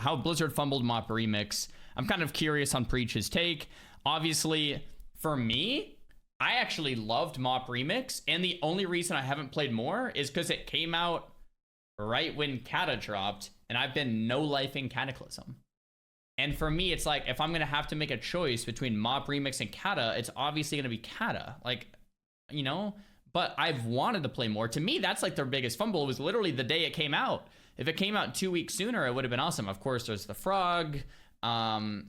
how Blizzard fumbled MoP Remix. I'm kind of curious on Preach's take. Obviously, for me, I actually loved MoP Remix, and the only reason I haven't played more is because it came out right when Kata dropped, and I've been no-lifing Cataclysm. And for me, it's like, if I'm going to have to make a choice between MoP Remix and Kata, it's obviously going to be Kata. Like, you know? But I've wanted to play more. To me, that's like their biggest fumble. It was literally the day it came out. If it came out 2 weeks sooner, it would have been awesome. Of course, there's the frog,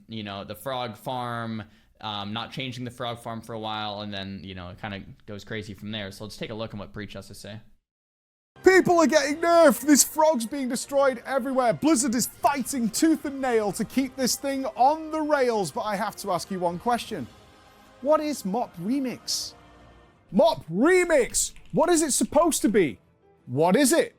you know, the frog farm, not changing the frog farm for a while, and then, you know, it kind of goes crazy from there. So let's take a look at what Preach has to say. People are getting nerfed. This frog's being destroyed everywhere. Blizzard is fighting tooth and nail to keep this thing on the rails. But I have to ask you one question. What is MoP Remix? MoP Remix! What is it supposed to be? What is it?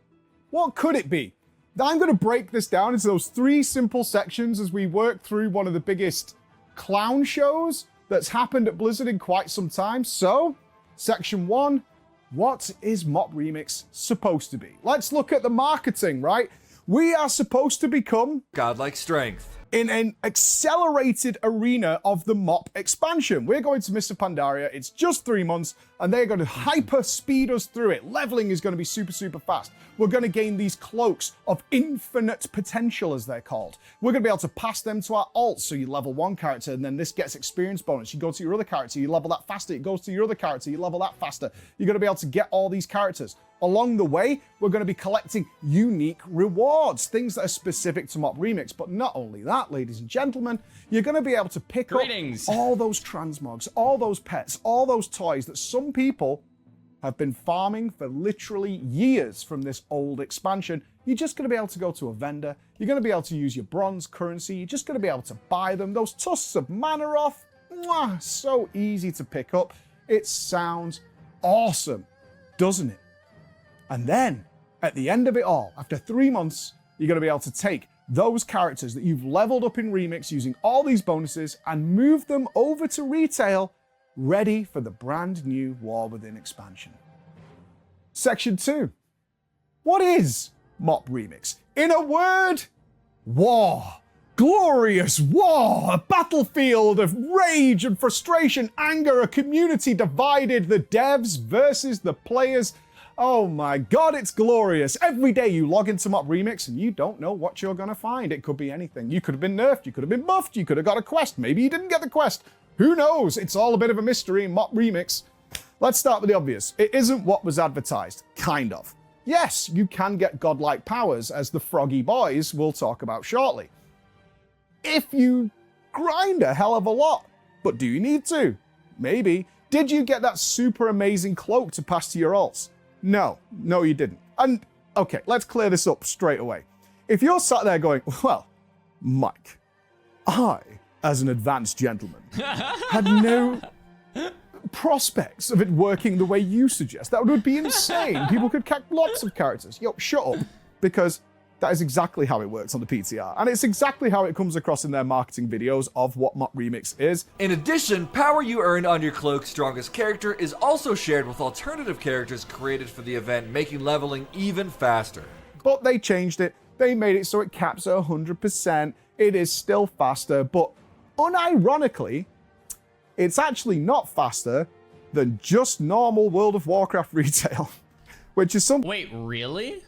What could it be? I'm going to break this down into those 3 simple sections as we work through one of the biggest clown shows that's happened at Blizzard in quite some time. So, section 1, what is MoP Remix supposed to be? Let's look at the marketing, right? We are supposed to become godlike strength in an accelerated arena of the MoP expansion. We're going to Mr. Pandaria. It's just 3 months, and they're going to hyper speed us through it. Leveling is going to be super, super fast. We're going to gain these cloaks of infinite potential, as they're called. We're going to be able to pass them to our alts. So you level 1 character, and then this gets experience bonus. You go to your other character, you level that faster. It goes to your other character, you level that faster. You're going to be able to get all these characters. Along the way, we're going to be collecting unique rewards, things that are specific to MoP Remix. But not only that, ladies and gentlemen, you're going to be able to pick up all those transmogs, all those pets, all those toys that some people have been farming for literally years from this old expansion. You're just going to be able to go to a vendor. You're going to be able to use your bronze currency. You're just going to be able to buy them. Those tusks of mana off, mwah, so easy to pick up. It sounds awesome, doesn't it? And then, at the end of it all, after 3 months, you're going to be able to take those characters that you've leveled up in Remix using all these bonuses and move them over to retail, ready for the brand new War Within expansion. Section 2. What is MoP Remix? In a word, war. Glorious war, a battlefield of rage and frustration, anger, a community divided, the devs versus the players. Oh my god, it's glorious. Every day you log into MoP Remix and you don't know what you're going to find. It could be anything. You could have been nerfed, you could have been buffed, you could have got a quest, maybe you didn't get the quest. Who knows? It's all a bit of a mystery in MoP Remix. Let's start with the obvious. It isn't what was advertised. Kind of. Yes, you can get godlike powers, as the Froggy Boys will talk about shortly. If you grind a hell of a lot. But do you need to? Maybe. Did you get that super amazing cloak to pass to your alts? No, you didn't. And, okay, let's clear this up straight away. If you're sat there going, well, Mike, I, as an advanced gentleman, had no prospects of it working the way you suggest. That would be insane. People could catch lots of characters. Yo, shut up. Because that is exactly how it works on the PTR. And it's exactly how it comes across in their marketing videos of what MoP Remix is. In addition, power you earn on your cloak's strongest character is also shared with alternative characters created for the event, making leveling even faster. But they changed it. They made it so it caps at 100%. It is still faster, but unironically, it's actually not faster than just normal World of Warcraft retail, which is some— Wait, really?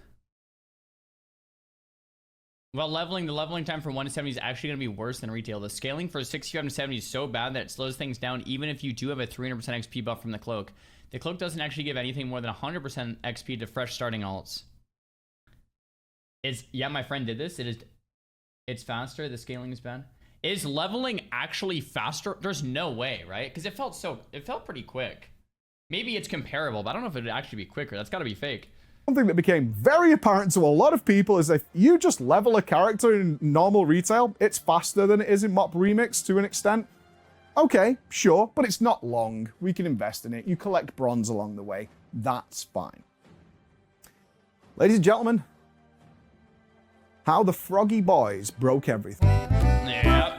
Well, the leveling time from 1 to 70 is actually going to be worse than retail. The scaling for 65 to 70 is so bad that it slows things down even if you do have a 300% XP buff from the cloak. The cloak doesn't actually give anything more than 100% XP to fresh starting alts. Yeah, my friend did this. It's faster. The scaling is bad. Is leveling actually faster? There's no way, right? Because it felt pretty quick. Maybe it's comparable, but I don't know if it would actually be quicker. That's got to be fake. Something that became very apparent to a lot of people is if you just level a character in normal retail, it's faster than it is in MoP Remix to an extent. Okay, sure, but it's not long. We can invest in it. You collect bronze along the way. That's fine. Ladies and gentlemen, how the Froggy Boys broke everything. Yep.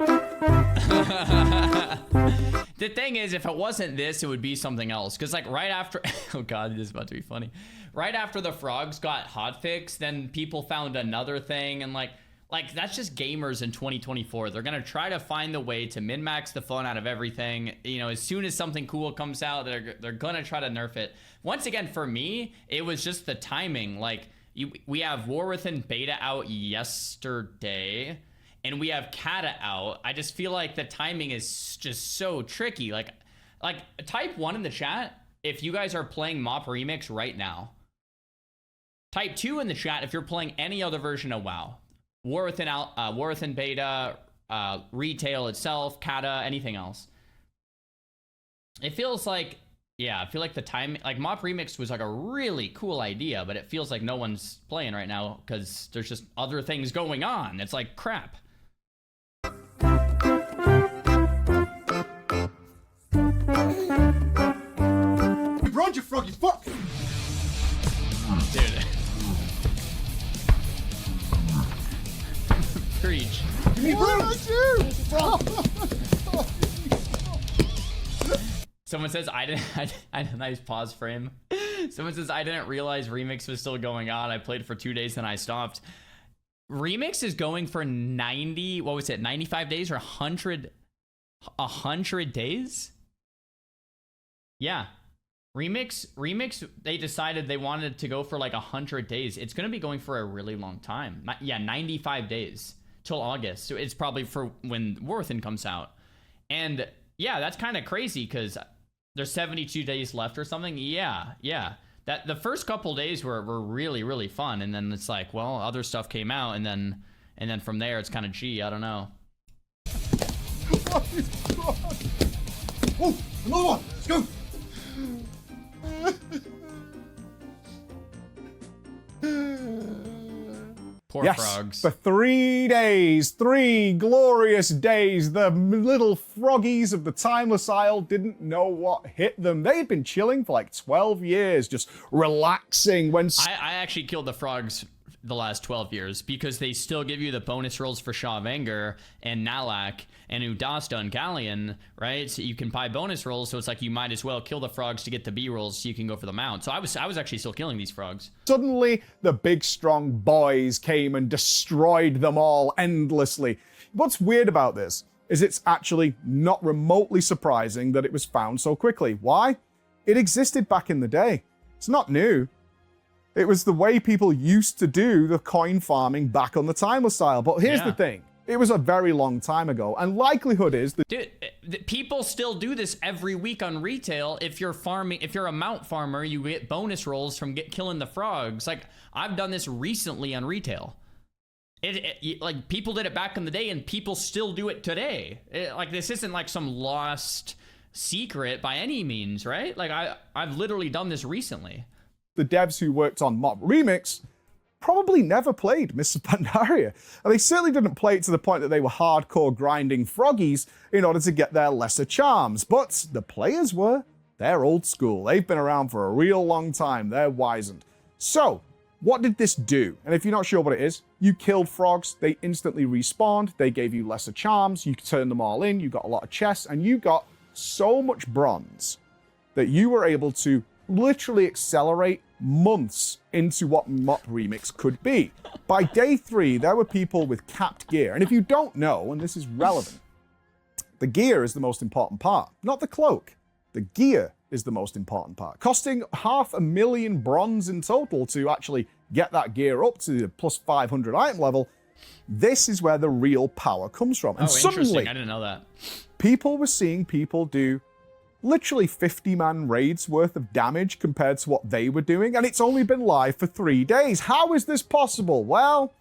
The thing is, if it wasn't this, it would be something else. Because, like, right after... Oh, God, this is about to be funny. Right after the frogs got hotfixed, then people found another thing. And, like, like, that's just gamers in 2024. They're going to try to find the way to min-max the fun out of everything. You know, as soon as something cool comes out, they're going to try to nerf it. Once again, for me, it was just the timing. Like, we have War Within beta out yesterday, and we have Kata out. I just feel like the timing is just so tricky. Like type 1 in the chat if you guys are playing MoP Remix right now. Type 2 in the chat if you're playing any other version of WoW. War Within beta, retail itself, Kata, anything else. It feels like, yeah, I feel like the time, like MoP Remix was like a really cool idea, but it feels like no one's playing right now because there's just other things going on. It's like crap. Run, you froggy fuck! Dude. Preach. Someone says I didn't nice pause frame. Someone says I didn't realize Remix was still going on. I played for 2 days and I stopped. Remix is going for 90, what was it, 95 days or 100 days? Yeah. Remix, they decided they wanted to go for like 100 days. It's going to be going for a really long time. Yeah, 95 days till August. So it's probably for when War Within comes out. And yeah, that's kind of crazy because there's 72 days left or something. Yeah. That the first couple days were really, really fun. And then it's like, well, other stuff came out. And then from there, it's kind of, gee, I don't know. Oh, another one. Let's go. Poor frogs. For 3 days, 3 glorious days, the little froggies of the Timeless Isle didn't know what hit them. They'd been chilling for like 12 years, just relaxing when... I actually killed the frogs the last 12 years because they still give you the bonus rolls for Shaw of Anger and Nalak and Udasta and Galleon, right? So you can buy bonus rolls, so it's like you might as well kill the frogs to get the B rolls so you can go for the mount. So I was actually still killing these frogs. Suddenly, the big strong boys came and destroyed them all endlessly. What's weird about this is it's actually not remotely surprising that it was found so quickly. Why? It existed back in the day. It's not new. It was the way people used to do the coin farming back on the Timeless Isle. But here's the thing. It was a very long time ago, and likelihood is that... Dude, people still do this every week on retail. If you're a mount farmer, you get bonus rolls from killing the frogs. Like, I've done this recently on retail. Like, people did it back in the day, and people still do it today. Like, this isn't like some lost secret by any means, right? Like, I've literally done this recently. The devs who worked on MoP Remix probably never played Mists of Pandaria. And they certainly didn't play it to the point that they were hardcore grinding froggies in order to get their lesser charms. But the players were. They're old school. They've been around for a real long time. They're wizened. So, what did this do? And if you're not sure what it is, you killed frogs, they instantly respawned, they gave you lesser charms, you turned them all in, you got a lot of chests, and you got so much bronze that you were able to literally accelerate months into what MoP Remix could be. By day 3, there were people with capped gear. And if you don't know, and this is relevant, the gear is the most important part, not the cloak. The gear is the most important part, costing 500,000 bronze in total to actually get that gear up to the plus 500 item level. This is where the real power comes from. And interesting. I didn't know that. People were seeing people do literally 50-man raids worth of damage compared to what they were doing, and it's only been live for 3 days. How is this possible? Well,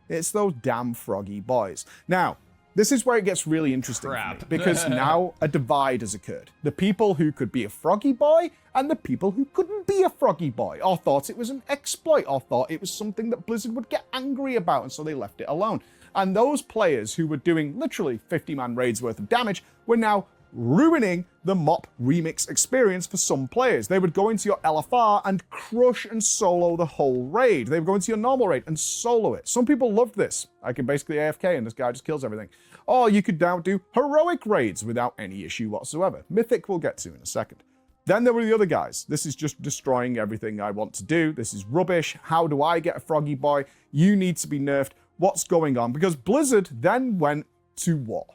it's those damn froggy boys. Now, this is where it gets really interesting for me, because now a divide has occurred. The people who could be a froggy boy and the people who couldn't be a froggy boy, or thought it was an exploit, or thought it was something that Blizzard would get angry about, and so they left it alone. And those players who were doing literally 50-man raids worth of damage were now ruining the MoP Remix experience for some players. They would go into your LFR and crush and solo the whole raid. They would go into your normal raid and solo it. Some people loved this. I can basically AFK and this guy just kills everything. Or you could now do heroic raids without any issue whatsoever. Mythic we'll get to in a second. Then there were the other guys. This is just destroying everything I want to do. This is rubbish. How do I get a froggy boy? You need to be nerfed. what's going on, because Blizzard then went to war.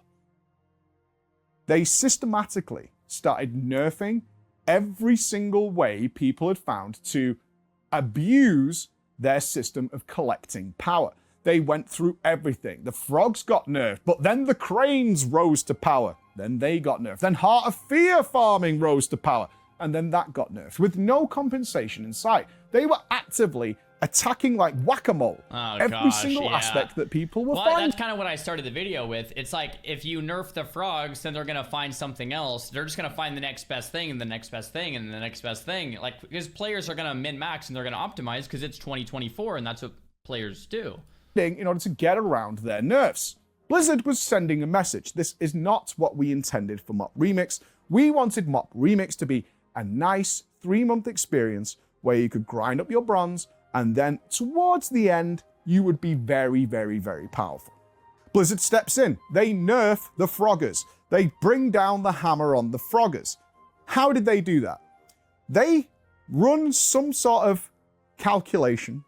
They systematically started nerfing every single way people had found to abuse their system of collecting power. They went through everything. The frogs got nerfed, but then the cranes rose to power. Then they got nerfed. Then Heart of Fear farming rose to power, and then that got nerfed with no compensation in sight. They were actively attacking like whack-a-mole every single aspect that people were finding. That's kind of what I started the video with. It's like, if you nerf the frogs, then they're gonna find something else. They're just gonna find the next best thing and the next best thing and the next best thing. Like, because players are gonna min-max and they're gonna optimize because it's 2024 and that's what players do. In order to get around their nerfs. Blizzard was sending a message. This is not what we intended for MoP Remix. We wanted MoP Remix to be a nice 3-month experience where you could grind up your bronze, and then towards the end, you would be very, very, very powerful. Blizzard steps in. They nerf the Froggers. They bring down the hammer on the Froggers. How did they do that? They run some sort of calculation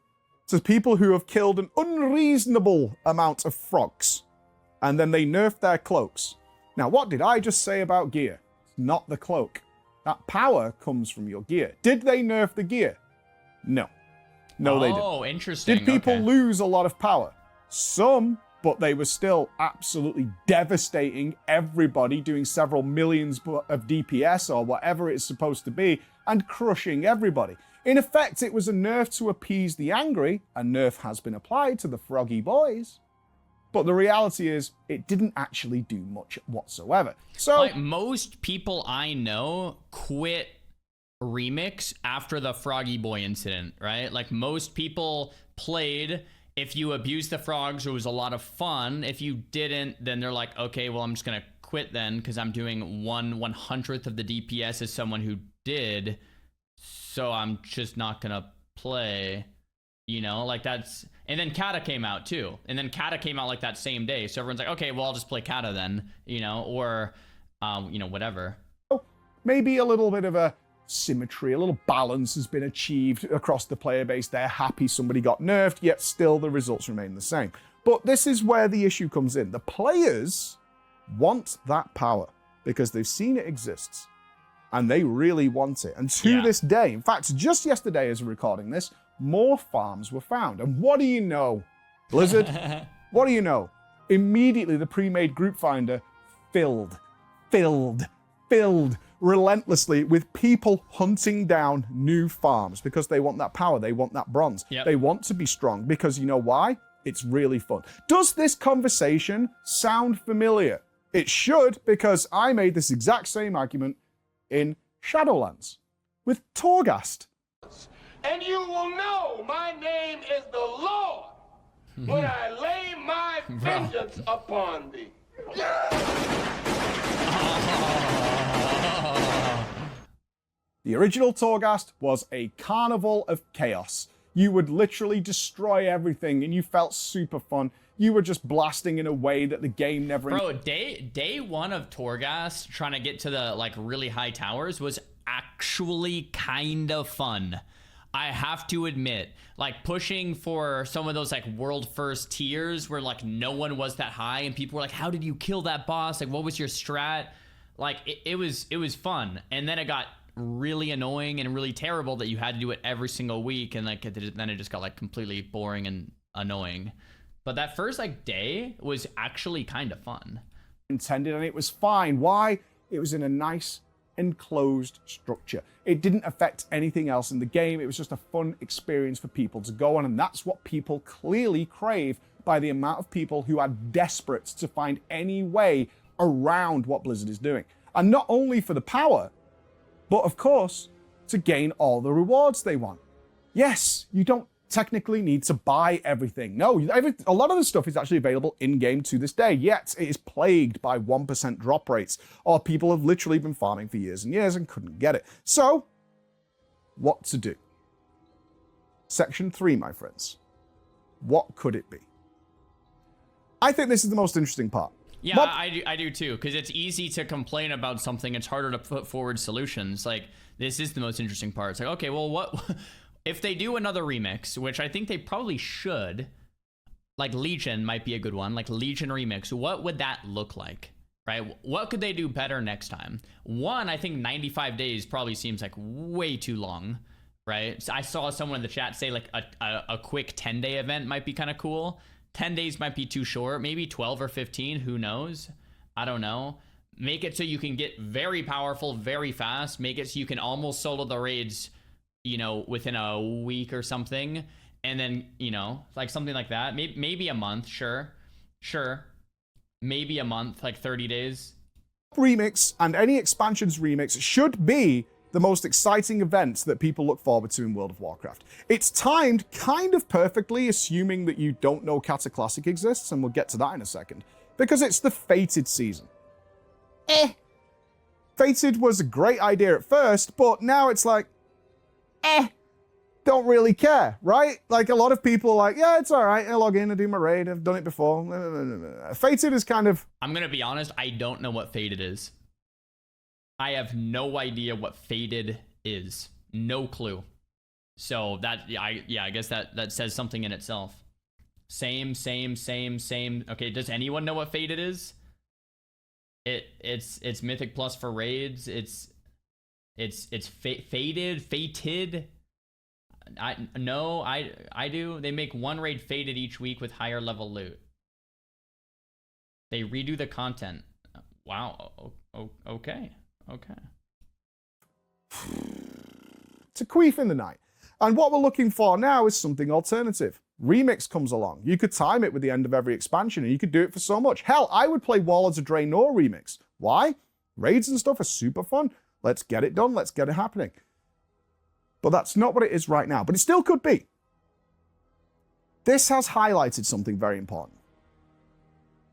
to people who have killed an unreasonable amount of frogs, and then they nerf their cloaks. Now, what did I just say about gear? It's not the cloak. That power comes from your gear. Did they nerf the gear? No. No, they didn't. Oh, interesting. Did people lose a lot of power? Some, but they were still absolutely devastating everybody, doing several millions of DPS or whatever it's supposed to be, and crushing everybody. In effect, it was a nerf to appease the angry. A nerf has been applied to the froggy boys. But the reality is, it didn't actually do much whatsoever. So, like, most people I know quit Remix after the Froggy Boy incident, right? Like, most people played. If you abused the frogs, it was a lot of fun. If you didn't, then they're like, okay, well, I'm just gonna quit then, because I'm doing 1/100th of the DPS as someone who did, so I'm just not gonna play. You know, like, that's... And then Kata came out too, and then Kata came out like that same day, so everyone's like, okay, well, I'll just play Kata then, you know, or you know, whatever. Maybe a little bit of a symmetry, a little balance has been achieved across the player base. They're happy somebody got nerfed, yet still the results remain the same. But this is where the issue comes in. The players want that power because they've seen it exists, and they really want it. And to this day, in fact, just yesterday as we're recording this, more farms were found. And what do you know, Blizzard? What do you know? Immediately, the pre-made group finder filled relentlessly with people hunting down new farms because they want that power. They want that bronze. They want to be strong because you know why? It's really fun. Does this conversation sound familiar? It should, because I made this exact same argument in Shadowlands with Torghast. And you will know my name is the Lord when I lay my vengeance upon thee. The original Torghast was a carnival of chaos. You would literally destroy everything and you felt super fun. You were just blasting in a way that the game never... Bro, day one of Torghast trying to get to the, like, really high towers was actually kind of fun. I have to admit, like, pushing for some of those, like, world first tiers where, like, no one was that high and people were like, how did you kill that boss? Like, what was your strat? Like, it was fun. And then it got really annoying and really terrible that you had to do it every single week, and, like, then it just got, like, completely boring and annoying. But that first, like, day was actually kind of fun. Intended, and it was fine. Why? It was in a nice enclosed structure. It didn't affect anything else in the game. It was just a fun experience for people to go on, and that's what people clearly crave by the amount of people who are desperate to find any way around what Blizzard is doing. And not only for the power, but of course, to gain all the rewards they want. Yes, you don't technically need to buy everything. No, a lot of the stuff is actually available in-game to this day, yet it is plagued by 1% drop rates, or people have literally been farming for years and years and couldn't get it. So, what to do? Section 3, my friends. What could it be? I think this is the most interesting part. Yeah, I do too, because it's easy to complain about something. It's harder to put forward solutions. Like, this is the most interesting part. It's like, okay, well, what... If they do another remix, which I think they probably should, like Legion might be a good one, like Legion Remix. What would that look like, right? What could they do better next time? One, I think 95 days probably seems like way too long, right? So I saw someone in the chat say like a quick 10-day event might be kind of cool. 10 days might be too short, maybe 12 or 15, who knows? I don't know. Make it so you can get very powerful very fast. Make it so you can almost solo the raids, you know, within a week or something. And then, you know, like something like that. Maybe a month, sure. Maybe a month, like 30 days. Remix and any expansions remix should be the most exciting event that people look forward to in World of Warcraft. It's timed kind of perfectly, assuming that you don't know Kata Classic exists, and we'll get to that in a second, because it's the Fated season. Fated was a great idea at first, but now it's like, don't really care, right? Like, a lot of people are like, yeah, it's all right. I log in, I do my raid, I've done it before. Fated is kind of... I'm going to be honest, I don't know what Fated is. I have no idea what Fated is. No clue. So that, I guess that says something in itself. Same. Okay, does anyone know what Fated is? It's Mythic Plus for raids. It's Fated. I do. They make one raid Fated each week with higher level loot. They redo the content. Wow. Okay. To queef in the night. And what we're looking for now is something alternative. Remix comes along. You could time it with the end of every expansion, and you could do it for so much. Hell, I would play Warlords of Draenor Remix. Why? Raids and stuff are super fun. Let's get it done. Let's get it happening. But that's not what it is right now. But it still could be. This has highlighted something very important.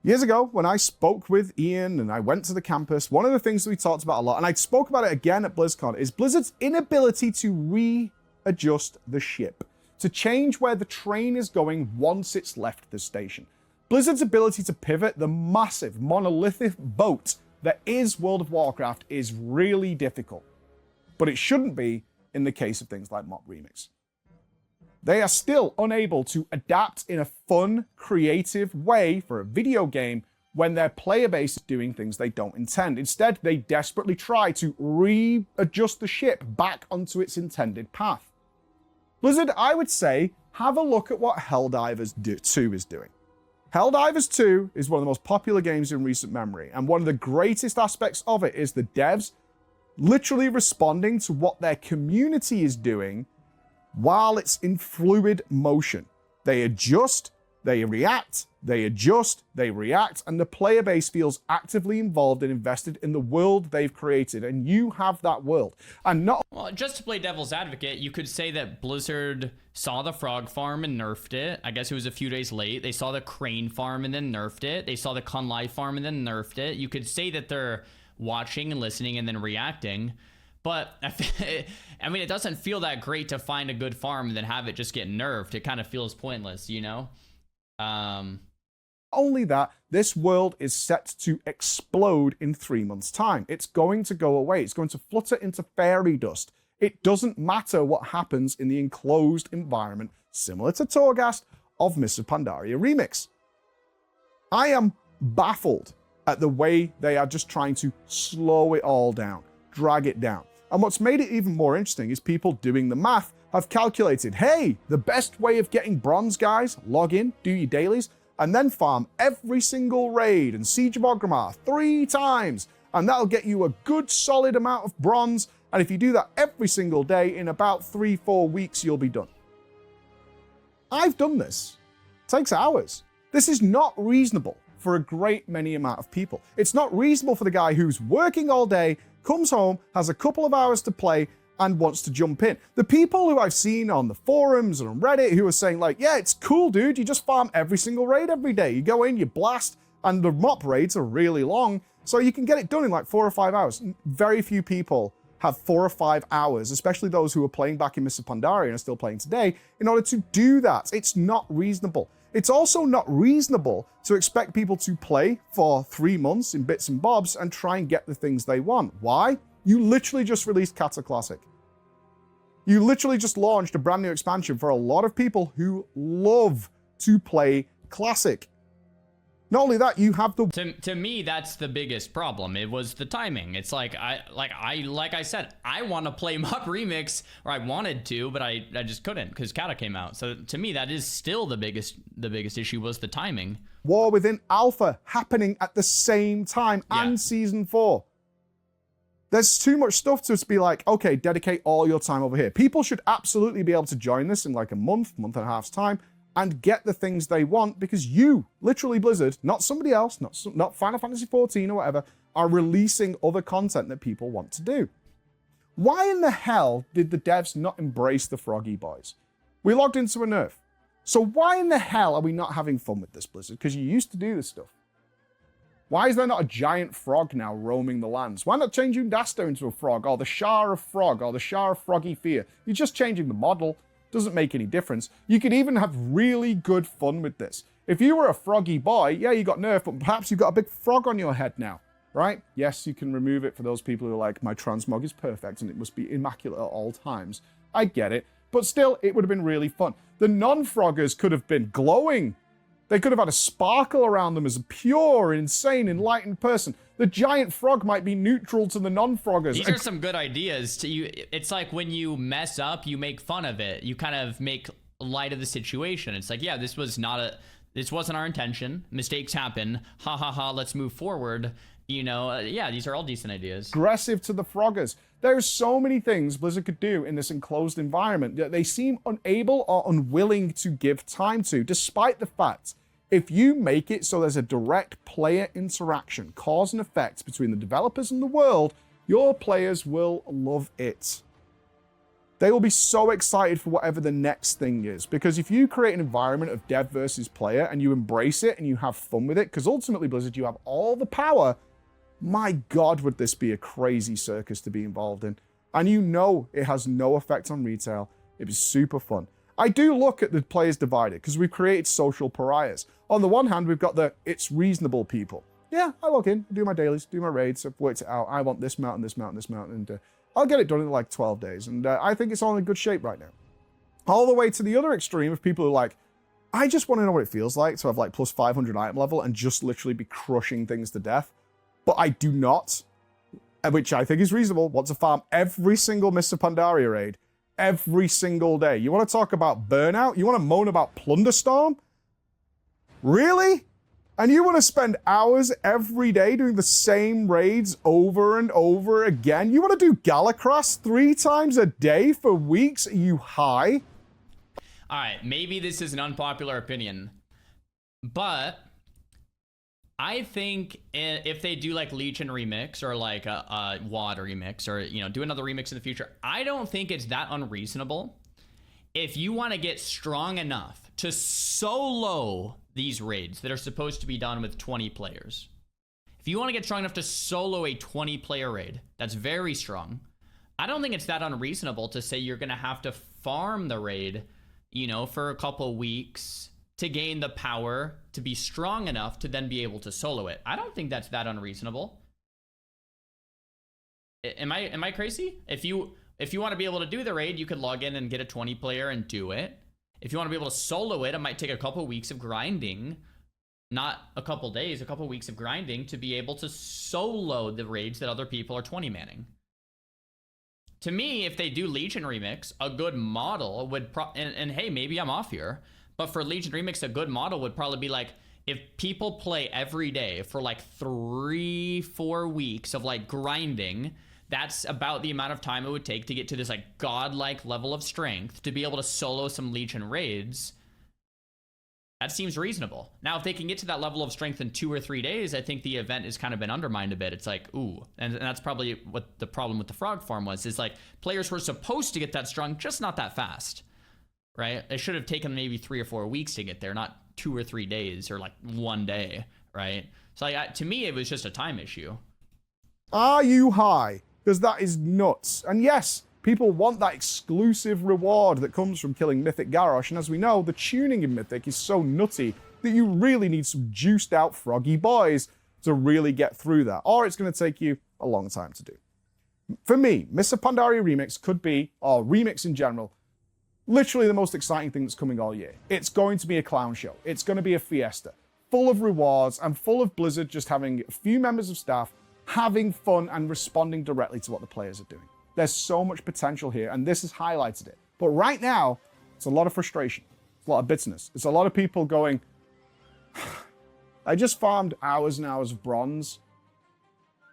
Years ago, when I spoke with Ian and I went to the campus, one of the things that we talked about a lot, and I spoke about it again at BlizzCon, is Blizzard's inability to readjust the ship, to change where the train is going once it's left the station. Blizzard's ability to pivot the massive, monolithic boat that is World of Warcraft is really difficult. But it shouldn't be in the case of things like MoP Remix. They are still unable to adapt in a fun, creative way for a video game when their player base is doing things they don't intend. Instead, they desperately try to readjust the ship back onto its intended path. Blizzard, I would say, have a look at what Helldivers 2 is doing. Helldivers 2 is one of the most popular games in recent memory, and one of the greatest aspects of it is the devs literally responding to what their community is doing while it's in fluid motion. They adjust, they react, they adjust, they react, and the player base feels actively involved and invested in the world they've created, and you have that world. And not... Well, just to play devil's advocate, you could say that Blizzard saw the frog farm and nerfed it. I guess it was a few days late. They saw the crane farm and then nerfed it. They saw the Kunlai farm and then nerfed it. You could say that they're watching and listening and then reacting. But, I mean, it doesn't feel that great to find a good farm and then have it just get nerfed. It kind of feels pointless, you know? Only that, this world is set to explode in 3 months' time. It's going to go away. It's going to flutter into fairy dust. It doesn't matter what happens in the enclosed environment, similar to Torghast of Mists of Pandaria Remix. I am baffled at the way they are just trying to slow it all down, drag it down. And what's made it even more interesting is people doing the math have calculated, hey, the best way of getting bronze, guys, log in, do your dailies, and then farm every single raid and Siege of Orgrimmar 3 times, and that'll get you a good solid amount of bronze, and if you do that every single day, in about 3-4 weeks, you'll be done. I've done this. It takes hours. This is not reasonable for a great many amount of people. It's not reasonable for the guy who's working all day, comes home, has a couple of hours to play, and wants to jump in. The people who I've seen on the forums and on Reddit who are saying like, yeah, it's cool, dude. You just farm every single raid every day. You go in, you blast, and the MoP raids are really long, so you can get it done in like 4 or 5 hours. Very few people have 4 or 5 hours, especially those who are playing back in Mists of Pandaria and are still playing today, in order to do that. It's not reasonable. It's also not reasonable to expect people to play for 3 months in bits and bobs and try and get the things they want. Why? You literally just released Kata Classic. You literally just launched a brand new expansion for a lot of people who love to play classic. Not only that, you have the... To me, that's the biggest problem. It was the timing. It's like I said, I want to play MoP Remix, or I wanted to, but I just couldn't because Kata came out. So to me, that is still the biggest issue was the timing. War Within Alpha happening at the same time and Season 4. There's too much stuff to be like, okay, dedicate all your time over here. People should absolutely be able to join this in like a month and a half's time and get the things they want because you, literally Blizzard, not somebody else, not Final Fantasy XIV or whatever, are releasing other content that people want to do. Why in the hell did the devs not embrace the Froggy Boys? We logged into a nerf. So why in the hell are we not having fun with this, Blizzard? Because you used to do this stuff. Why is there not a giant frog now roaming the lands? Why not change Undasta into a frog, or the Shah of Frog, or the Shah of Froggy Fear? You're just changing the model. Doesn't make any difference. You could even have really good fun with this. If you were a froggy boy, yeah, you got nerfed, but perhaps you've got a big frog on your head now, right? Yes, you can remove it for those people who are like, my transmog is perfect and it must be immaculate at all times. I get it. But still, it would have been really fun. The non-froggers could have been glowing. They could have had a sparkle around them as a pure, insane, enlightened person. The giant frog might be neutral to the non-froggers. These are some good ideas. It's like when you mess up, you make fun of it. You kind of make light of the situation. It's like, yeah, this wasn't our intention. Mistakes happen. Ha ha ha, let's move forward. Yeah, these are all decent ideas. Aggressive to the froggers. There's so many things Blizzard could do in this enclosed environment that they seem unable or unwilling to give time to, despite the fact if you make it so there's a direct player interaction, cause and effect between the developers and the world, your players will love it. They will be so excited for whatever the next thing is, because if you create an environment of dev versus player and you embrace it and you have fun with it, because ultimately, Blizzard, you have all the power, my God, would this be a crazy circus to be involved in. And you know it has no effect on retail. It was super fun. I do look at the players divided because we've created social pariahs. On the one hand, we've got the it's reasonable people. Yeah, I log in, do my dailies, do my raids, I've worked it out. I want this mountain, this mountain, this mountain, and I'll get it done in like 12 days. And I think it's all in good shape right now. All the way to the other extreme of people who are like, I just want to know what it feels like to have like plus 500 item level and just literally be crushing things to death. But I do not, which I think is reasonable, want to farm every single Mr. Pandaria raid every single day. You want to talk about burnout? You want to moan about Plunderstorm? Really? And you want to spend hours every day doing the same raids over and over again? You want to do Galacross 3 times a day for weeks? Are you high? All right, maybe this is an unpopular opinion, but I think if they do like Legion remix or like a WoD remix or, do another remix in the future, I don't think it's that unreasonable. If you want to get strong enough to solo these raids that are supposed to be done with 20 players, if you want to get strong enough to solo a 20-player raid, that's very strong. I don't think it's that unreasonable to say you're going to have to farm the raid, for a couple weeks to gain the power to be strong enough to then be able to solo it. I don't think that's that unreasonable. Am I crazy? If you want to be able to do the raid, you could log in and get a 20 player and do it. If you want to be able to solo it, it might take a couple weeks of grinding, not a couple days, a couple weeks of grinding to be able to solo the raids that other people are 20 manning. To me, if they do Legion remix, a good model would and hey, maybe I'm off here, but for Legion remix, a good model would probably be like, if people play every day for like 3-4 weeks of like grinding, that's about the amount of time it would take to get to this like godlike level of strength to be able to solo some Legion raids. That seems reasonable. Now, if they can get to that level of strength in 2 or 3 days, I think the event has kind of been undermined a bit. It's like, ooh, and that's probably what the problem with the frog farm was, is like players were supposed to get that strong, just not that fast, right? It should have taken maybe 3 or 4 weeks to get there, not 2 or 3 days or like 1 day, right? So like, to me, it was just a time issue. Are you high? Because that is nuts. And yes, people want that exclusive reward that comes from killing Mythic Garrosh. And as we know, the tuning in Mythic is so nutty that you really need some juiced out froggy boys to really get through that. Or it's going to take you a long time to do. For me, Mr. Pandaria Remix could be, or Remix in general, Literally the most exciting thing that's coming all year. It's going to be a clown show. It's going to be a fiesta, full of rewards and full of Blizzard just having a few members of staff having fun and responding directly to what the players are doing. There's so much potential here, and this has highlighted it. But right now, it's a lot of frustration. It's a lot of bitterness. It's a lot of people going, I just farmed hours and hours of bronze.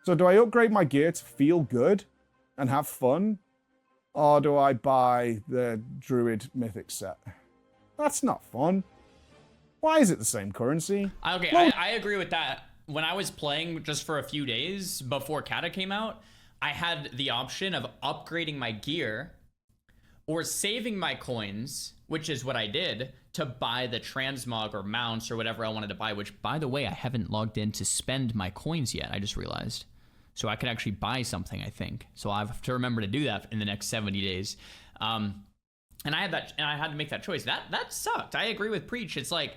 So do I upgrade my gear to feel good and have fun? Or do I buy the Druid Mythic set? That's not fun. Why is it the same currency? Okay, I agree with that. When I was playing just for a few days before Kata came out, I had the option of upgrading my gear or saving my coins, which is what I did, to buy the transmog or mounts or whatever I wanted to buy, which, by the way, I haven't logged in to spend my coins yet, I just realized. So I could actually buy something, I think. So I have to remember to do that in the next 70 days. And I had to make that choice. That sucked. I agree with Preach. It's like,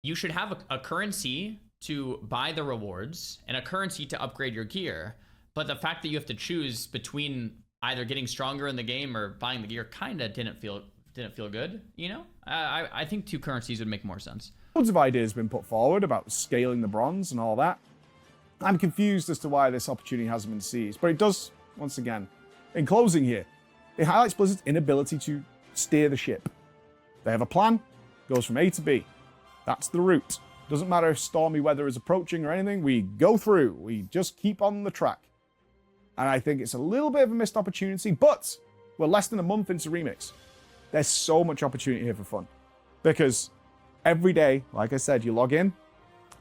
you should have a currency to buy the rewards and a currency to upgrade your gear. But the fact that you have to choose between either getting stronger in the game or buying the gear kind of didn't feel good, you know? I think two currencies would make more sense. Loads of ideas been put forward about scaling the bronze and all that. I'm confused as to why this opportunity hasn't been seized, but it does, once again, in closing here, it highlights Blizzard's inability to steer the ship. They have a plan, goes from A to B. That's the route. Doesn't matter if stormy weather is approaching or anything, we go through. We just keep on the track. And I think it's a little bit of a missed opportunity, but we're less than a month into Remix. There's so much opportunity here for fun. Because every day, like I said, you log in,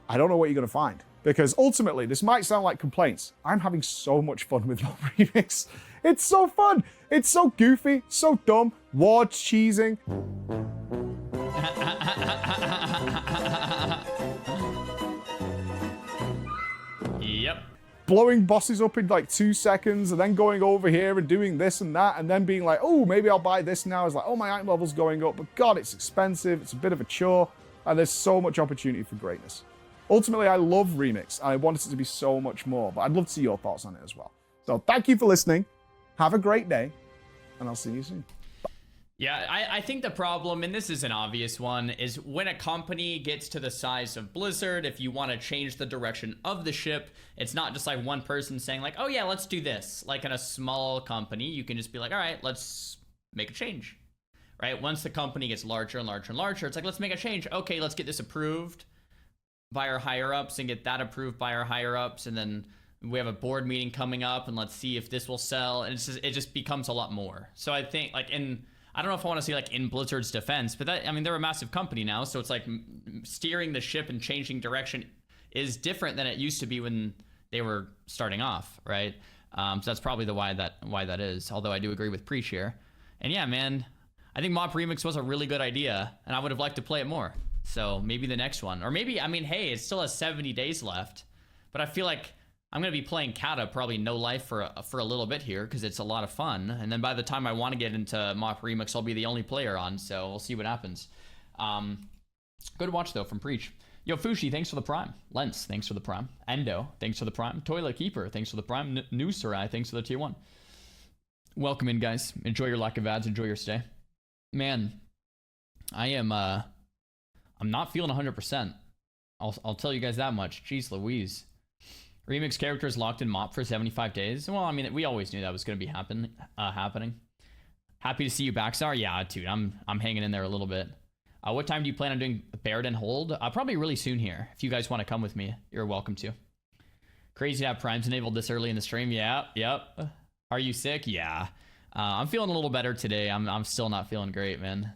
I don't know what you're going to find. Because ultimately, this might sound like complaints. I'm having so much fun with MoP Remix. It's so fun. It's so goofy, so dumb. Ward cheesing. Yep. Blowing bosses up in like 2 seconds and then going over here and doing this and that and then being like, oh, maybe I'll buy this now. It's like, oh, my item level's going up, but God, it's expensive. It's a bit of a chore. And there's so much opportunity for greatness. Ultimately, I love Remix. I want it to be so much more, but I'd love to see your thoughts on it as well. So thank you for listening. Have a great day, and I'll see you soon. Yeah, I think the problem, and this is an obvious one, is when a company gets to the size of Blizzard, if you want to change the direction of the ship, it's not just like one person saying like, oh yeah, let's do this. Like in a small company, you can just be like, all right, let's make a change, right? Once the company gets larger and larger and larger, it's like, let's make a change. Okay, let's get this approved by our higher ups and get that approved by our higher ups, and then we have a board meeting coming up and let's see if this will sell, and it just becomes a lot more. So I think like I don't know if I want to say like in Blizzard's defense, but that, I mean, they're a massive company now, so it's like steering the ship and changing direction is different than it used to be when they were starting off, right? So that's probably why that is, although I do agree with Preach here. And yeah, man, I think MoP Remix was a really good idea, and I would have liked to play it more. So maybe the next one, or maybe, I mean, hey, it still has 70 days left, but I feel like I'm going to be playing Kata probably no life for a little bit here because it's a lot of fun. And then by the time I want to get into MoP Remix, I'll be the only player on, so we'll see what happens. Good watch, though, from Preach. Yo, Fushi, thanks for the Prime. Lens, thanks for the Prime. Endo, thanks for the Prime. Toilet Keeper, thanks for the Prime. New Sarai, thanks for the Tier 1. Welcome in, guys. Enjoy your lack of ads. Enjoy your stay. Man, I'm not feeling 100%. I'll tell you guys that much. Jeez Louise. Remix characters locked in MoP for 75 days. Well, I mean, we always knew that was going to be happening. Happy to see you back, Sar. Yeah, dude, I'm hanging in there a little bit. What time do you plan on doing Baird and Hold? Probably really soon here. If you guys want to come with me, you're welcome to. Crazy to have Primes enabled this early in the stream. Yeah, yep. Are you sick? Yeah. I'm feeling a little better today. I'm still not feeling great, man.